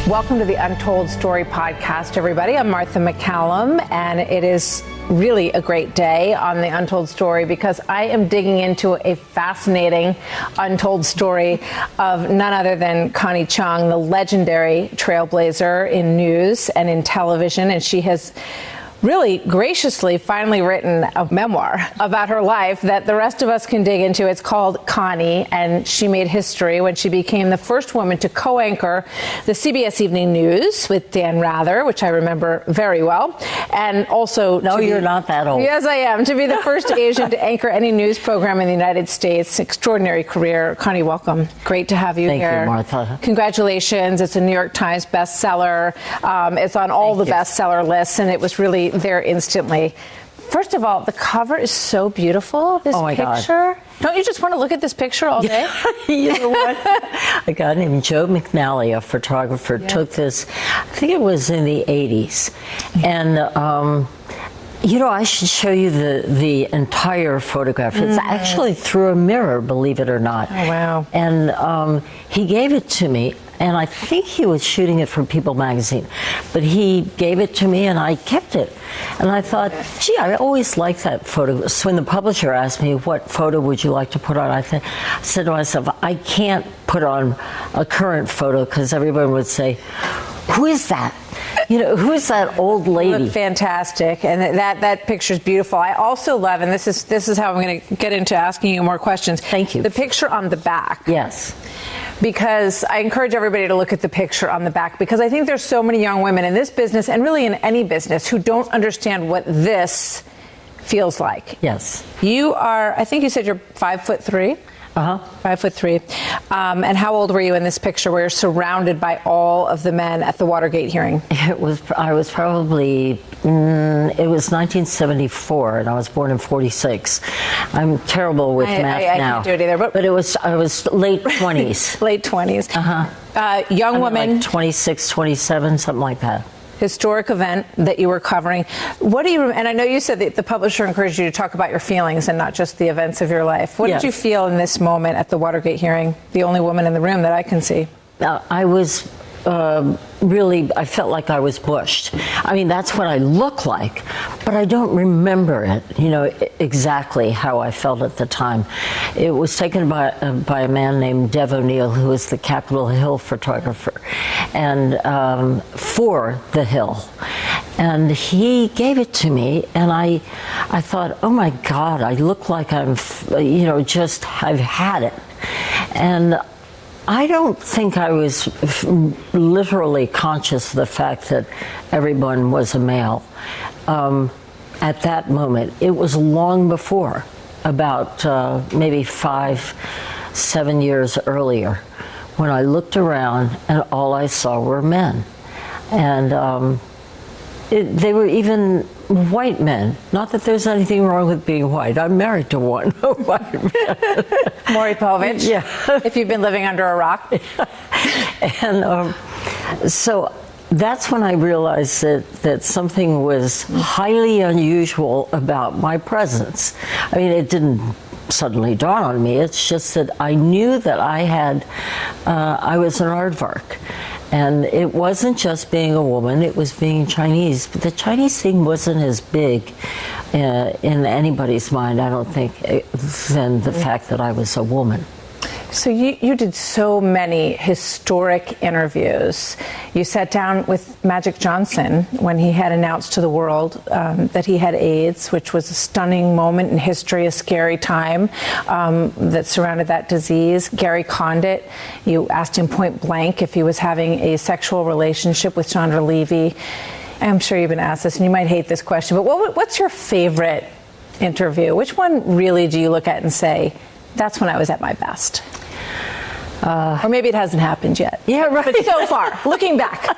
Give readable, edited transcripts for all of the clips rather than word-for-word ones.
Welcome to the Untold Story podcast, everybody. I'm Martha McCallum, and it is really a great day on the Untold Story because I am digging into a fascinating untold story of none other than Connie Chung, the legendary trailblazer in news and in television, and she has really graciously finally written a memoir about her life that the rest of us can dig into. It's called Connie, and she made history when she became the first woman to co-anchor the CBS Evening News with Dan Rather, which I remember very well, and also... No, you're not that old. Yes, I am. To be the first Asian to anchor any news program in the United States. Extraordinary career. Connie, welcome. Great to have you here. Thank you, Martha. Congratulations. It's a New York Times bestseller. It's on all the bestseller lists, and it was really there instantly. First of all, the cover is so beautiful. This picture. God. Don't you just want to look at this picture all day? You know what? A guy named Joe McNally, a photographer, took this, I think it was in the 80s. And, you know, I should show you the entire photograph. It's actually through a mirror, believe it or not. Oh, wow. And he gave it to me. And I think he was shooting it for People magazine, but he gave it to me and I kept it. And I thought, gee, I always liked that photo. So when the publisher asked me, what photo would you like to put on? I said to myself, I can't put on a current photo because everyone would say, who is that? You know, who is that old lady? You look fantastic, and that picture's beautiful. I also love, and this is how I'm going to get into asking you more questions. Thank you. The picture on the back. Yes. Because I encourage everybody to look at the picture on the back, because I think there's so many young women in this business, and really in any business, who don't understand what this feels like. Yes. You are, I think you said you're 5'3". 5'3". And how old were you in this picture where you're surrounded by all of the men at the Watergate hearing? I was probably, it was 1974, and I was born in 46. I'm terrible with math now. I can't do it either. But I was late 20s. Late 20s. Young woman. Like 26, 27, something like that. Historic event that you were covering. What do you, and I know you said that the publisher encouraged you to talk about your feelings and not just the events of your life. What did you feel in this moment at the Watergate hearing? The only woman in the room that I can see. I was really, I felt like I was bushed. I mean, that's what I look like, but I don't remember it, you know, exactly how I felt at the time. It was taken by a man named Dev O'Neill, who was the Capitol Hill photographer, and for the Hill. And he gave it to me, and I thought, oh my God, I look like I'm, you know, I've had it. And I don't think I was literally conscious of the fact that everyone was a male at that moment. It was long before, about maybe 5-7 years earlier, when I looked around and all I saw were men. And they were even white men. Not that there's anything wrong with being white. I'm married to one white man. Maury Povich. Yeah. If you've been living under a rock. And so that's when I realized that something was highly unusual about my presence. I mean, it didn't suddenly dawn on me. It's just that I knew that I was an aardvark. And it wasn't just being a woman, it was being Chinese. But the Chinese thing wasn't as big in anybody's mind, I don't think, than the fact that I was a woman. So you did so many historic interviews. You sat down with Magic Johnson when he had announced to the world that he had AIDS, which was a stunning moment in history, a scary time that surrounded that disease. Gary Condit, you asked him point blank if he was having a sexual relationship with Chandra Levy. I'm sure you've been asked this, and you might hate this question, but what's your favorite interview? Which one really do you look at and say, that's when I was at my best? Or maybe it hasn't happened yet. Yeah, right. But so far, looking back.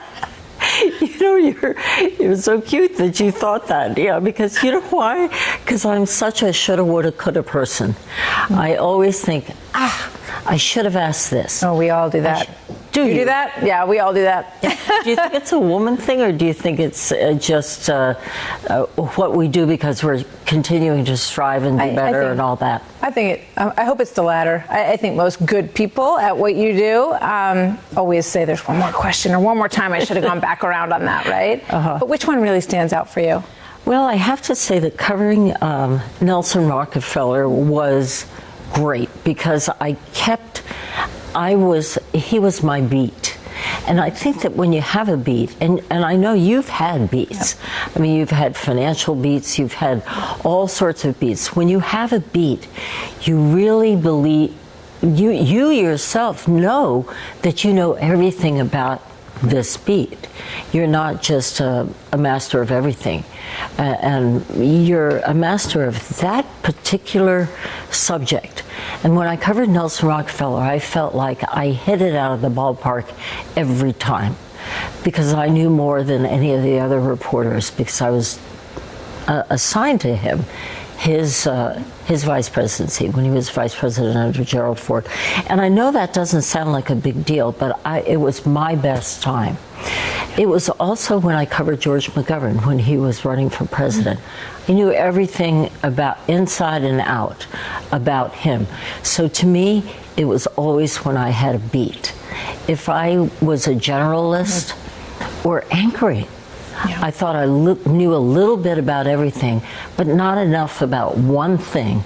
You know, you're so cute that you thought that. Yeah, because you know why? Because I'm such a shoulda, woulda, coulda person. I always think, I should have asked this. Oh, we all do that. Do you do that? Yeah, we all do that. Do you think it's a woman thing, or do you think it's just what we do because we're continuing to strive and do better and all that? I hope it's the latter. I think most good people at what you do always say there's one more question or one more time I should have gone back around on that, right? But which one really stands out for you? Well, I have to say that covering Nelson Rockefeller was great because he was my beat. And I think that when you have a beat, and I know you've had beats. Yep. I mean, you've had financial beats, you've had all sorts of beats. When you have a beat, you really believe, you yourself know that you know everything about this beat. You're not just a master of everything, and you're a master of that particular subject. And when I covered Nelson Rockefeller, I felt like I hit it out of the ballpark every time, because I knew more than any of the other reporters, because I was assigned to him his vice presidency when he was vice president under Gerald Ford. And I know that doesn't sound like a big deal, but it was my best time. It was also when I covered George McGovern when he was running for president. I knew everything about inside and out about him. So to me, it was always when I had a beat. If I was a generalist or anchoring, I thought I knew a little bit about everything, but not enough about one thing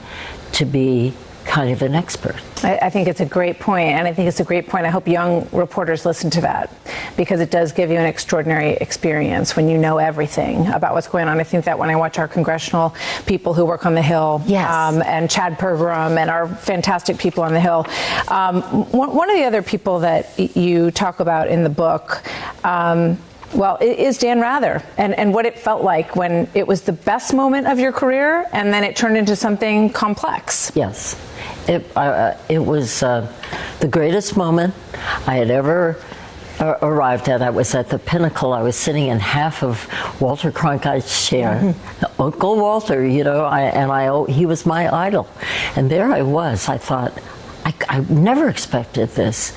to be kind of an expert. I think it's a great point, and I think it's a great point. I hope young reporters listen to that, because it does give you an extraordinary experience when you know everything about what's going on. I think that when I watch our congressional people who work on the Hill, and Chad Pergram and our fantastic people on the Hill, one of the other people that you talk about in the book, well, it is Dan Rather, and what it felt like when it was the best moment of your career and then it turned into something complex. Yes, it was the greatest moment I had ever arrived at. I was at the pinnacle. I was sitting in half of Walter Cronkite's chair. Uncle Walter, you know, he was my idol. And there I was. I thought, I never expected this.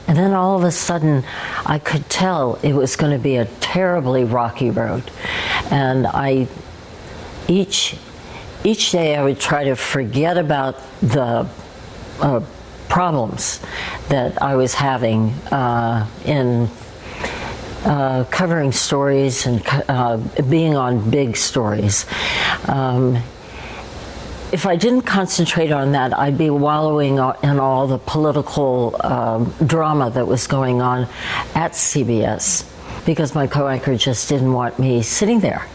And then all of a sudden, I could tell it was going to be a terribly rocky road. And each day I would try to forget about the problems that I was having in covering stories and being on big stories. If I didn't concentrate on that, I'd be wallowing in all the political drama that was going on at CBS, because my co-anchor just didn't want me sitting there.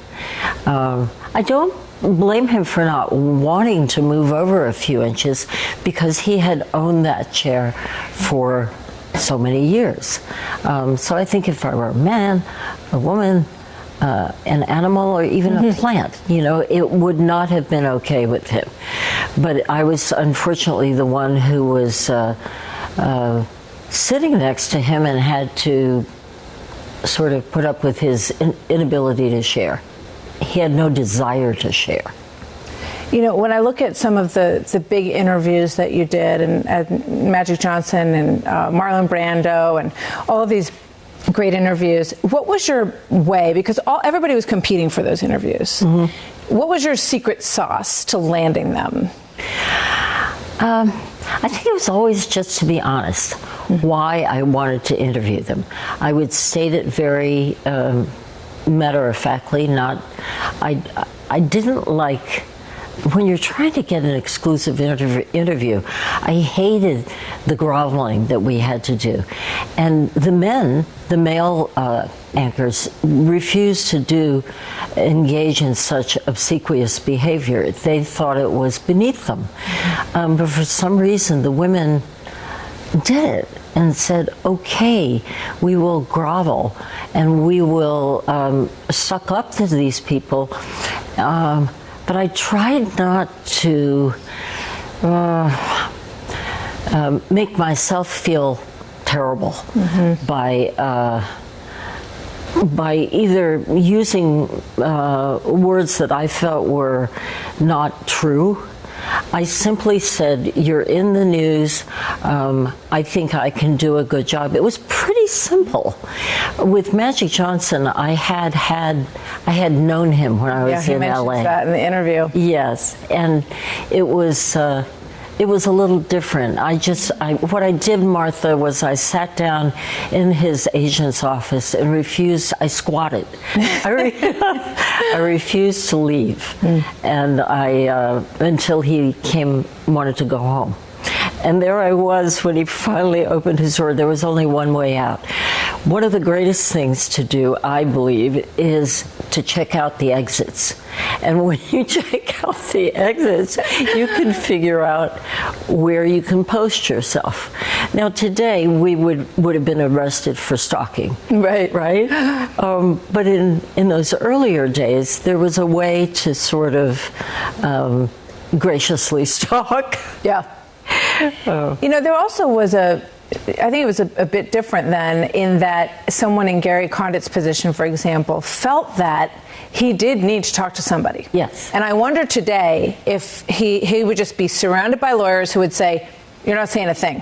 I don't blame him for not wanting to move over a few inches, because he had owned that chair for so many years. So I think if I were a man, a woman, an animal, or even a plant, you know, it would not have been okay with him. But I was unfortunately the one who was sitting next to him and had to sort of put up with his inability to share. He had no desire to share. You know, when I look at some of the big interviews that you did, and Magic Johnson and Marlon Brando and all of these great interviews, what was your way? Because everybody was competing for those interviews. What was your secret sauce to landing them? I think it was always just to be honest why I wanted to interview them. I would state it very matter-of-factly. I didn't like, when you're trying to get an exclusive interview, I hated the groveling that we had to do. And the male anchors, refused to engage in such obsequious behavior. They thought it was beneath them. But for some reason, the women did it and said, okay, we will grovel and we will suck up to these people. But I tried not to make myself feel terrible by either using words that I felt were not true, I simply said, you're in the news. I think I can do a good job. It was pretty simple. With Magic Johnson, I had known him when I was in LA. Yeah, he mentioned that in the interview. Yes, and it was a little different. What I did, Martha, was I sat down in his agent's office and I squatted. I refused to leave, and until he wanted to go home. And there I was when he finally opened his door. There was only one way out. One of the greatest things to do, I believe, is to check out the exits. And when you check out the exits, you can figure out where you can post yourself. Now, today, we would have been arrested for stalking. Right. Right? But in those earlier days, there was a way to sort of graciously stalk. Yeah. There also was I think it was a bit different then, in that someone in Gary Condit's position, for example, felt that he did need to talk to somebody. Yes. And I wonder today if he would just be surrounded by lawyers who would say, you're not saying a thing.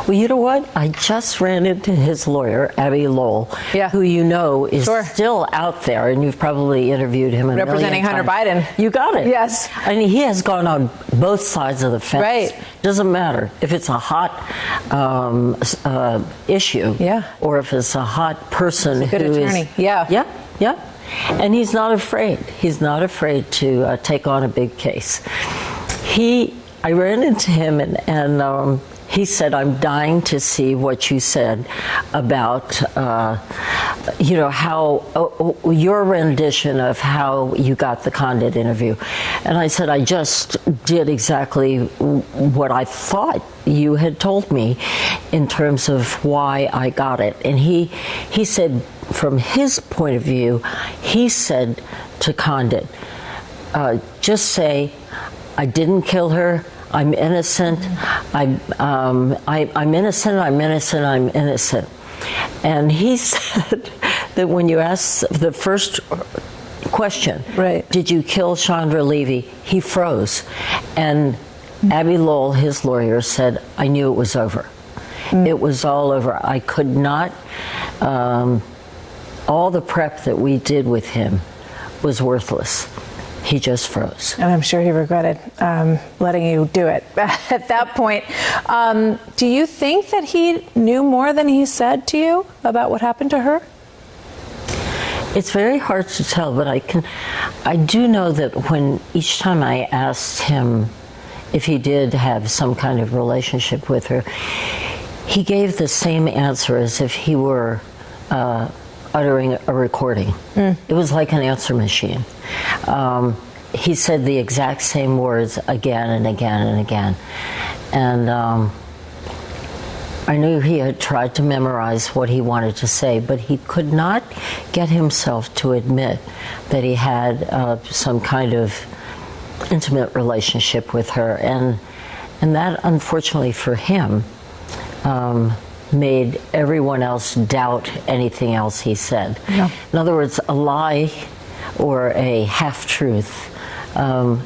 Well, you know what? I just ran into his lawyer, Abby Lowell, who is still out there, and you've probably interviewed him representing Hunter Biden. You got it. Yes. I mean, he has gone on both sides of the fence. Right. Doesn't matter if it's a hot issue, or if it's a hot person who is. Attorney. Yeah. And he's not afraid. He's not afraid to take on a big case. I ran into him and he said, I'm dying to see what you said about, how your rendition of how you got the Condit interview. And I said, I just did exactly what I thought you had told me in terms of why I got it. And he said, from his point of view, he said to Condit, just say, I didn't kill her. I'm innocent. I'm innocent. I'm innocent. I'm innocent. And he said that when you asked the first question, did you kill Chandra Levy? He froze. And Abby Lowell, his lawyer, said, I knew it was over. It was all over. I could not. All the prep that we did with him was worthless. He just froze. And I'm sure he regretted letting you do it at that point. Do you think that he knew more than he said to you about what happened to her? It's very hard to tell, but I do know that when each time I asked him if he did have some kind of relationship with her, he gave the same answer as if he were uttering a recording. It was like an answer machine. He said the exact same words again and again and again. And I knew he had tried to memorize what he wanted to say, but he could not get himself to admit that he had some kind of intimate relationship with her. And that, unfortunately for him, made everyone else doubt anything else he said. Yeah. In other words, a lie or a half-truth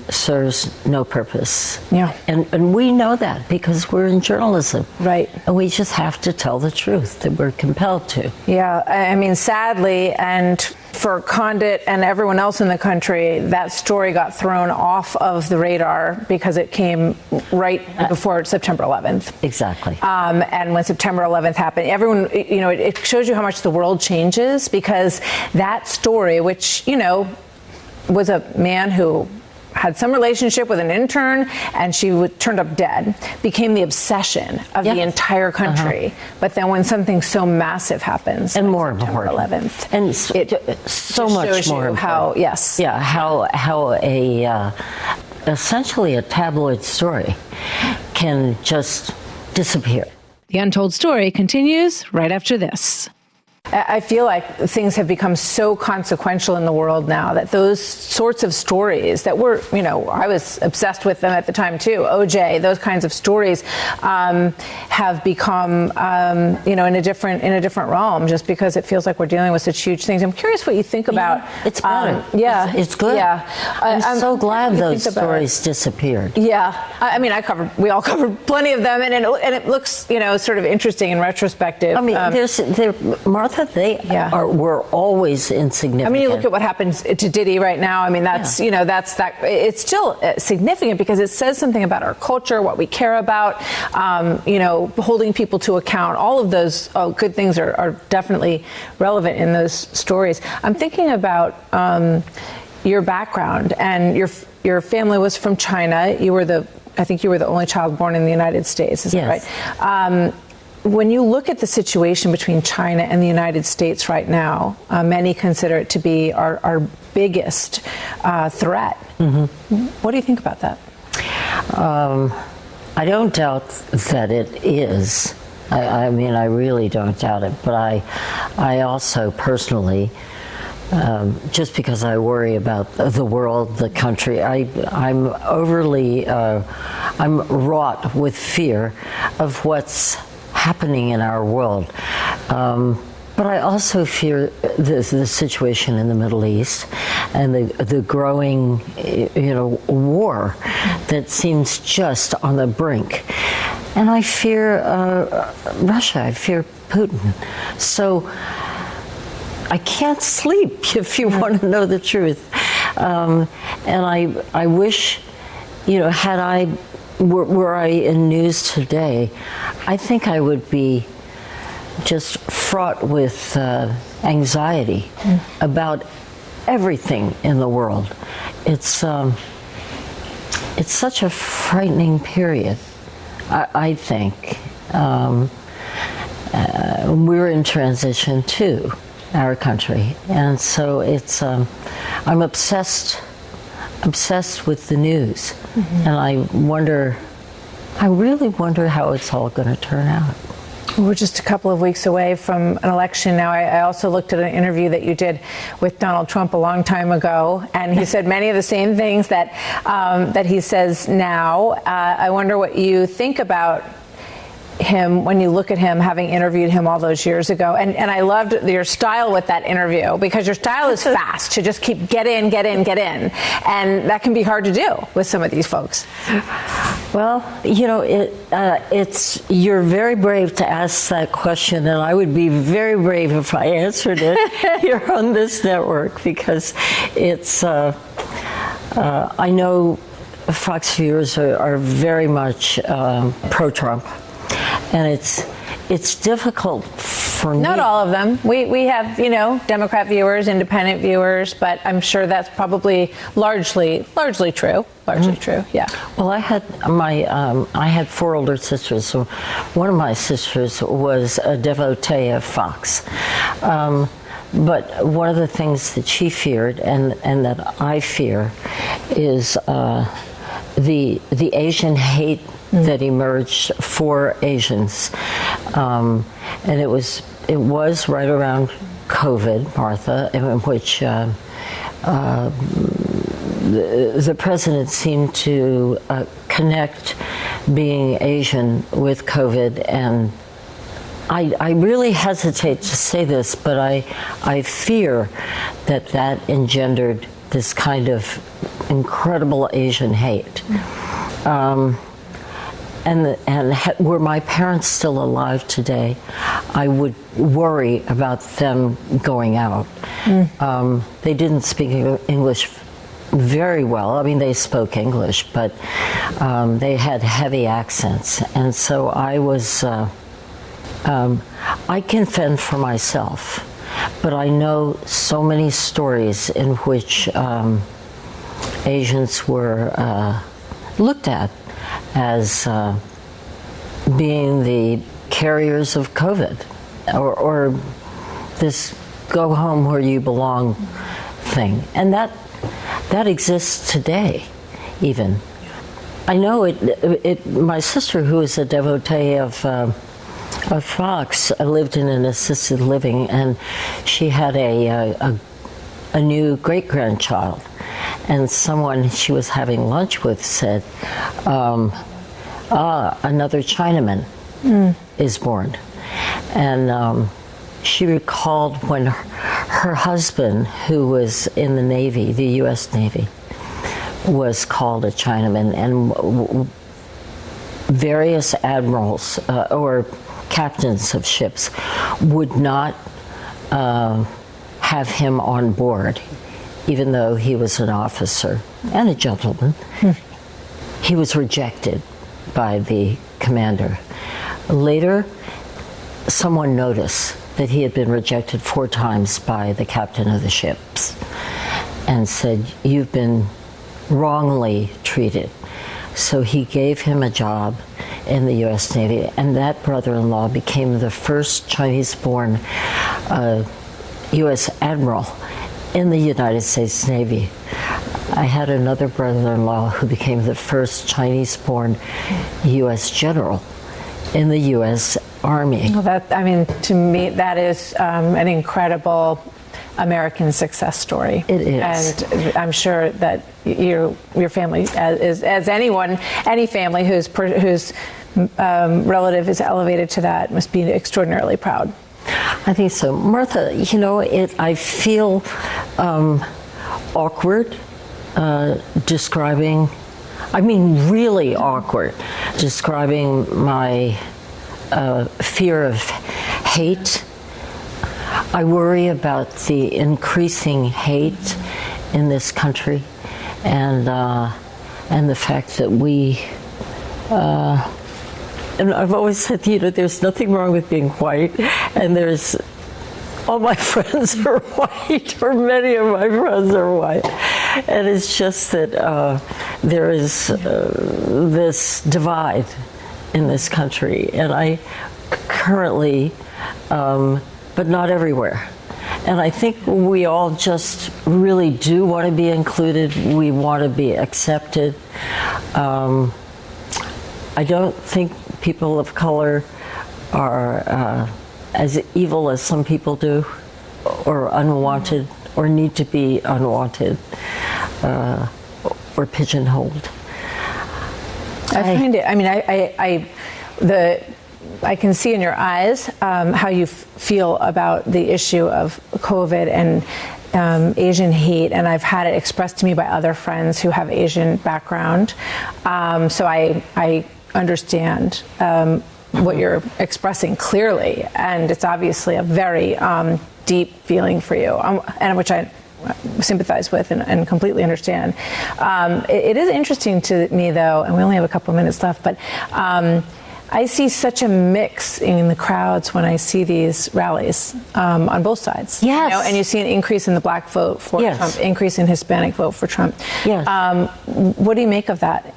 serves no purpose. Yeah. And we know that because we're in journalism. Right. And we just have to tell the truth, that we're compelled to. Yeah, I mean, sadly, and for Condit and everyone else in the country, that story got thrown off of the radar because it came right before September 11th. Exactly. And when September 11th happened, everyone, it shows you how much the world changes, because that story, which, was a man who had some relationship with an intern and she turned up dead, became the obsession of the entire country. But then when something so massive happens, and more September important, 11th, and so much shows more you how, how essentially a tabloid story can just disappear. The Untold Story continues right after this. I feel like things have become so consequential in the world now that those sorts of stories that were, I was obsessed with them at the time too, OJ, those kinds of stories have become, in a different realm, just because it feels like we're dealing with such huge things. I'm curious what you think about. It's better. It's good. Yeah. I'm so glad those stories disappeared. Yeah. We all covered plenty of them, and it looks, sort of interesting in retrospective. I mean, Martha, were always insignificant. I mean, you look at what happens to Diddy right now. I mean, that's it's still significant because it says something about our culture, what we care about, holding people to account. All of those good things are definitely relevant in those stories. I'm thinking about your background, and your family was from China. I think you were the only child born in the United States. Is that right? When you look at the situation between China and the United States right now, many consider it to be our biggest threat. Mm-hmm. What do you think about that? I don't doubt that it is. I mean, I really don't doubt it. But I also personally, just because I worry about the world, the country, I'm wrought with fear of what's happening in our world. But I also fear the situation in the Middle East and the growing, war that seems just on the brink. And I fear Russia. I fear Putin. So I can't sleep, if you want to know the truth. And I wish, were I in news today, I think I would be just fraught with anxiety about everything in the world. It's such a frightening period, I think. We're in transition too, our country, and so it's. I'm obsessed with the news, and I really wonder how it's all going to turn out. We're just a couple of weeks away from an election now. I also looked at an interview that you did with Donald Trump a long time ago, and he said many of the same things that he says now. I wonder what you think about him when you look at him, having interviewed him all those years ago. And I loved your style with that interview, because your style is fast, to just keep get in. And that can be hard to do with some of these folks. Well, you're very brave to ask that question, and I would be very brave if I answered it here on this network, because it's, I know Fox viewers are very much pro-Trump. And it's difficult for me. Not all of them. We have, Democrat viewers, independent viewers, but I'm sure that's probably largely true. Largely true, yeah. Well, I had 4 older sisters. So one of my sisters was a devotee of Fox. But one of the things that she feared and that I fear is the Asian hate that emerged for Asians, and it was right around COVID, Martha, in which the president seemed to connect being Asian with COVID, and I really hesitate to say this, but I fear that engendered this kind of incredible Asian hate. And were my parents still alive today, I would worry about them going out. They didn't speak English very well. I mean, they spoke English, but they had heavy accents. And so I can fend for myself, but I know so many stories in which Asians were looked at as being the carriers of COVID, or this go home where you belong thing. And that exists today, even. I know it my sister, who is a devotee of Fox lived in an assisted living, and she had a new great-grandchild. And someone she was having lunch with said, another Chinaman is born. And she recalled when her husband, who was in the Navy, the U.S. Navy, was called a Chinaman, and various admirals or captains of ships would not have him on board, even though he was an officer and a gentleman. He was rejected by the commander. Later, someone noticed that he had been rejected 4 times by the captain of the ships and said, "You've been wrongly treated." So he gave him a job in the U.S. Navy, and that brother-in-law became the first Chinese-born U.S. admiral in the United States Navy. I had another brother-in-law who became the first Chinese-born U.S. general in the U.S. Army. Well, to me, that is an incredible American success story. It is. And I'm sure that your family, as anyone, any family whose relative is elevated to that, must be extraordinarily proud. I think so. Martha, I feel awkward describing, really awkward describing my fear of hate. I worry about the increasing hate in this country, and the fact that we. And I've always said, there's nothing wrong with being white, and all my friends are white, or many of my friends are white, and it's just that there is this divide in this country, and I currently, but not everywhere. And I think we all just really do want to be included. We want to be accepted. I don't think people of color are as evil as some people do, or unwanted, or need to be unwanted, or pigeonholed. I find it. I can see in your eyes how you feel about the issue of COVID and Asian hate, and I've had it expressed to me by other friends who have Asian background. So I understand what you're expressing clearly, and it's obviously a very deep feeling for you, and which I sympathize with and completely understand. It is interesting to me, though, and we only have a couple of minutes left, but I see such a mix in the crowds when I see these rallies on both sides. Yes. And you see an increase in the black vote for Yes. Trump, increase in Hispanic vote for Trump. Yes. What do you make of that?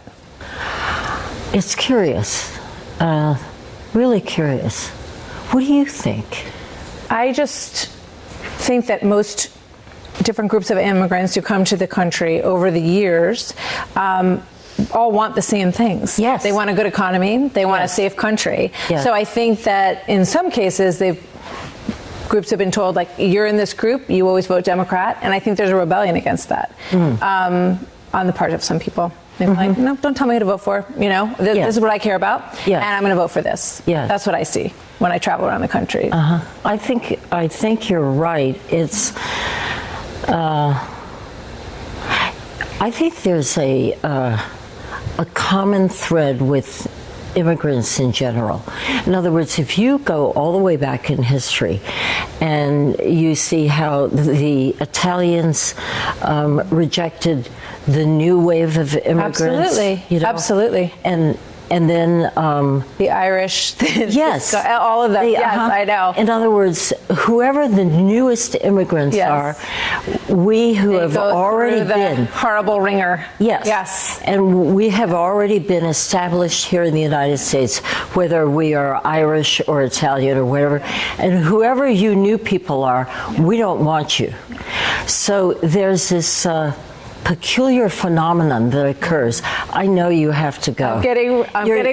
It's curious, really curious. What do you think? I just think that most different groups of immigrants who come to the country over the years all want the same things. Yes. They want a good economy. They want a safe country. Yes. So I think that in some cases groups have been told, like, you're in this group, you always vote Democrat. And I think there's a rebellion against that on the part of some people. They're like, no, don't tell me who to vote for. This is what I care about, and I'm going to vote for this. Yes. That's what I see when I travel around the country. I think you're right. It's. I think there's a common thread with immigrants in general. In other words, if you go all the way back in history and you see how the Italians rejected the new wave of immigrants. Absolutely. Absolutely. And then the Irish, yes, all of them. Yes, I know. In other words, whoever the newest immigrants are, we who have already been horrible ringer. Yes, and we have already been established here in the United States, whether we are Irish or Italian or whatever, and whoever you new people are, we don't want you. So there's this peculiar phenomenon that occurs. I know you have to go. I'm getting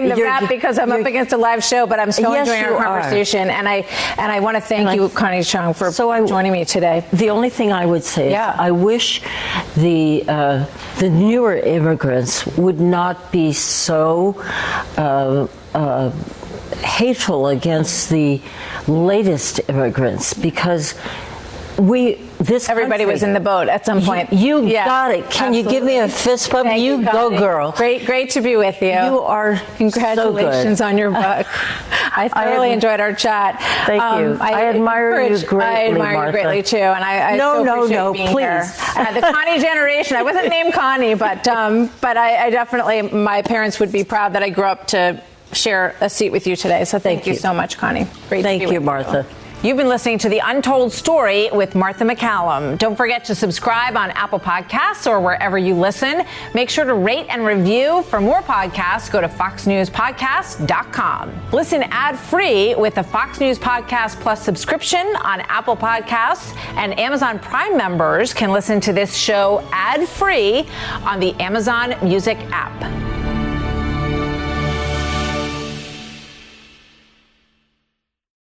the rap because I'm up against a live show, but I'm still enjoying our conversation. And I want to thank you, Connie Chung, for joining me today. The only thing I would say is I wish the newer immigrants would not be so hateful against the latest immigrants, because everybody was in the boat at some point. You got it. Can you give me a fist bump? You go, girl. Great to be with you. You are Congratulations so good. On your book. I thoroughly enjoyed our chat. Thank you. I admire you greatly, I admire Martha. you greatly too, and I appreciate being please. Here. The Connie generation. I wasn't named Connie, but I definitely, my parents would be proud that I grew up to share a seat with you today. So thank you so much, Connie. Great. Thank you, Martha. You've been listening to The Untold Story with Martha McCallum. Don't forget to subscribe on Apple Podcasts or wherever you listen. Make sure to rate and review. For more podcasts, go to foxnewspodcast.com. Listen ad-free with the Fox News Podcast Plus subscription on Apple Podcasts, and Amazon Prime members can listen to this show ad-free on the Amazon Music app.